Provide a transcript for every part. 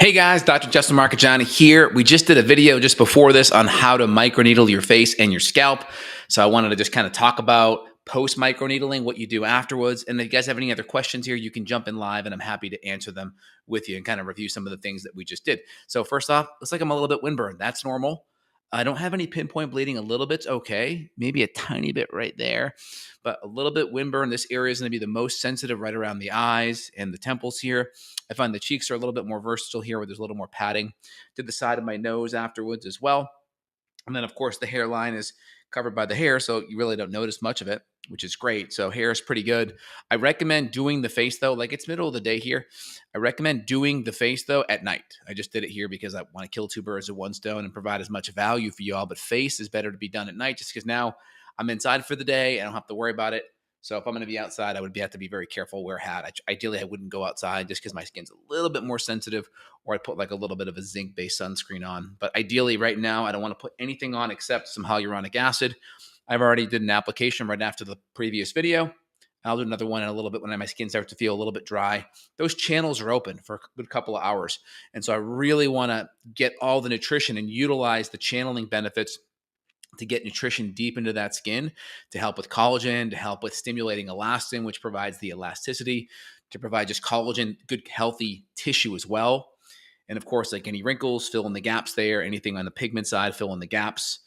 Hey guys, Dr. Justin Marcagiani here. We just did a video just before this on how to microneedle your face and your scalp. So I wanted to just kind of talk about post-microneedling, what you do afterwards. And if you guys have any other questions here, you can jump in live and I'm happy to answer them with you and kind of review some of the things that we just did. So first off, looks like I'm a little bit windburned. That's normal. I don't have any pinpoint bleeding. A little bit's okay. Maybe a tiny bit right there, but a little bit windburn. This area is going to be the most sensitive right around the eyes and the temples here. I find the cheeks are a little bit more versatile here where there's a little more padding. Did the side of my nose afterwards as well. And then, of course, the hairline is covered by the hair, so you really don't notice much of it, which is great. So hair is pretty good. I recommend doing the face, though. Like, it's middle of the day here. I recommend doing the face, though, at night. I just did it here because I want to kill two birds with one stone and provide as much value for you all. But face is better to be done at night just because now I'm inside for the day. I don't have to worry about it. So if I'm going to be outside, I would have to be very careful, wear a hat. Ideally, I wouldn't go outside just because my skin's a little bit more sensitive, or I'd put like a little bit of a zinc-based sunscreen on. But ideally, right now, I don't want to put anything on except some hyaluronic acid. I've already did an application right after the previous video. I'll do another one in a little bit when my skin starts to feel a little bit dry. Those channels are open for a good couple of hours. And so I really want to get all the nutrition and utilize the channeling benefits to get nutrition deep into that skin, to help with collagen, to help with stimulating elastin, which provides the elasticity, to provide just collagen, good, healthy tissue as well. And of course, like any wrinkles, fill in the gaps there. Anything on the pigment side, fill in the gaps.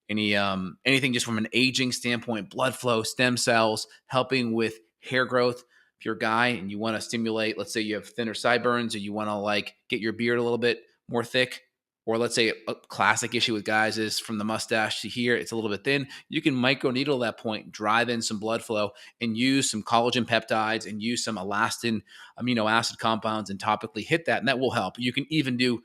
Anything just from an aging standpoint, blood flow, stem cells, helping with hair growth. If you're a guy and you want to stimulate, let's say you have thinner sideburns or you want to like get your beard a little bit more thick, or let's say a classic issue with guys is from the mustache to here, it's a little bit thin. You can microneedle that point, drive in some blood flow, and use some collagen peptides and use some elastin amino acid compounds and topically hit that, and that will help. You can even do,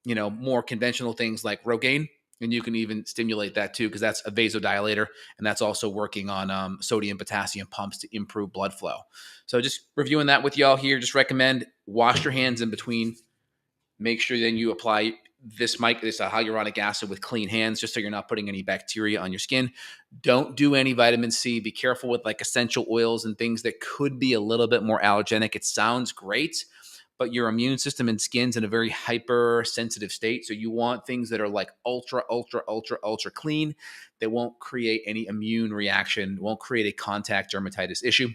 more conventional things like Rogaine, and you can even stimulate that too, because that's a vasodilator, and that's also working on sodium potassium pumps to improve blood flow. So just reviewing that with y'all here, just recommend wash your hands in between. Make sure then you apply this hyaluronic acid with clean hands, just so you're not putting any bacteria on your skin. Don't do any vitamin C. Be careful with like essential oils and things that could be a little bit more allergenic. It sounds great, but your immune system and skin's in a very hypersensitive state. So you want things that are like ultra, ultra, ultra, ultra clean. That won't create any immune reaction, won't create a contact dermatitis issue.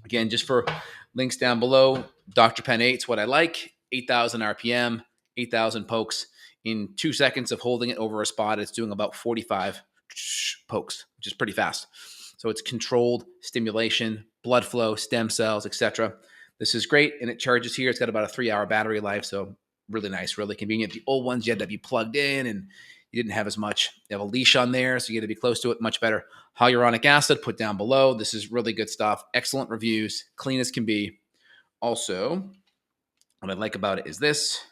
Again, just for links down below, Dr. Pen 8's what I like, 8,000 RPM, 8,000 pokes. In 2 seconds of holding it over a spot, it's doing about 45 pokes, which is pretty fast. So it's controlled stimulation, blood flow, stem cells, etc. This is great, and it charges here. It's got about a 3-hour battery life, so really nice, really convenient. The old ones, you had to be plugged in, and you didn't have as much. You have a leash on there, so you had to be close to it, much better. Hyaluronic acid, put down below. This is really good stuff. Excellent reviews, clean as can be. Also, what I like about it is this.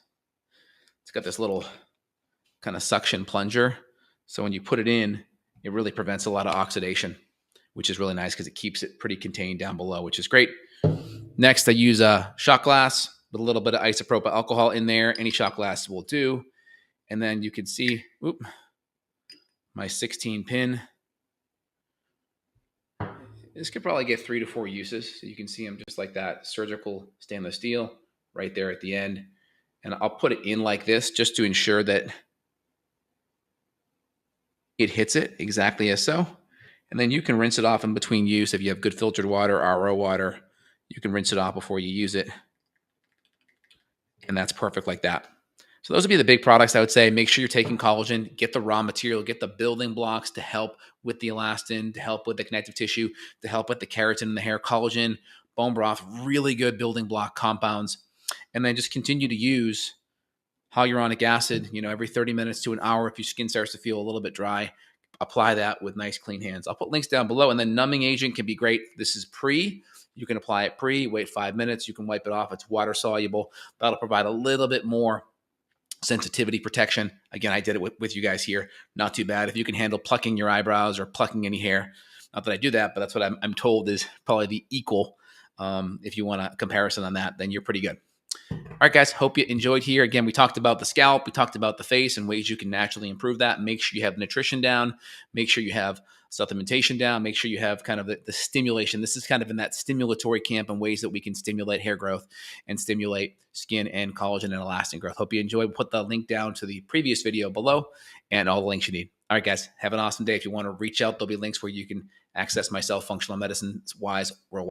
It's got this little kind of suction plunger. So when you put it in, it really prevents a lot of oxidation, which is really nice because it keeps it pretty contained down below, which is great. Next, I use a shot glass with a little bit of isopropyl alcohol in there. Any shot glass will do. And then you can see my 16 pin. This could probably get 3 to 4 uses. So you can see them just like that. Surgical stainless steel right there at the end. And I'll put it in like this just to ensure that it hits it exactly as so. And then you can rinse it off in between use. If you have good filtered water, RO water, you can rinse it off before you use it. And that's perfect like that. So those would be the big products I would say. Make sure you're taking collagen, get the raw material, get the building blocks to help with the elastin, to help with the connective tissue, to help with the keratin in the hair. Collagen, bone broth, really good building block compounds. And then just continue to use hyaluronic acid, every 30 minutes to an hour. If your skin starts to feel a little bit dry, apply that with nice clean hands. I'll put links down below. And then numbing agent can be great. This is pre. You can apply it pre, wait 5 minutes. You can wipe it off. It's water soluble. That'll provide a little bit more sensitivity protection. Again, I did it with you guys here. Not too bad. If you can handle plucking your eyebrows or plucking any hair, not that I do that, but that's what I'm told is probably the equal. If you want a comparison on that, then you're pretty good. All right, guys, hope you enjoyed here. Again, we talked about the scalp. We talked about the face and ways you can naturally improve that. Make sure you have nutrition down. Make sure you have supplementation down. Make sure you have kind of the stimulation. This is kind of in that stimulatory camp and ways that we can stimulate hair growth and stimulate skin and collagen and elastin growth. Hope you enjoy. We'll put the link down to the previous video below and all the links you need. All right, guys, have an awesome day. If you want to reach out, there'll be links where you can access myself, functional medicine wise, worldwide.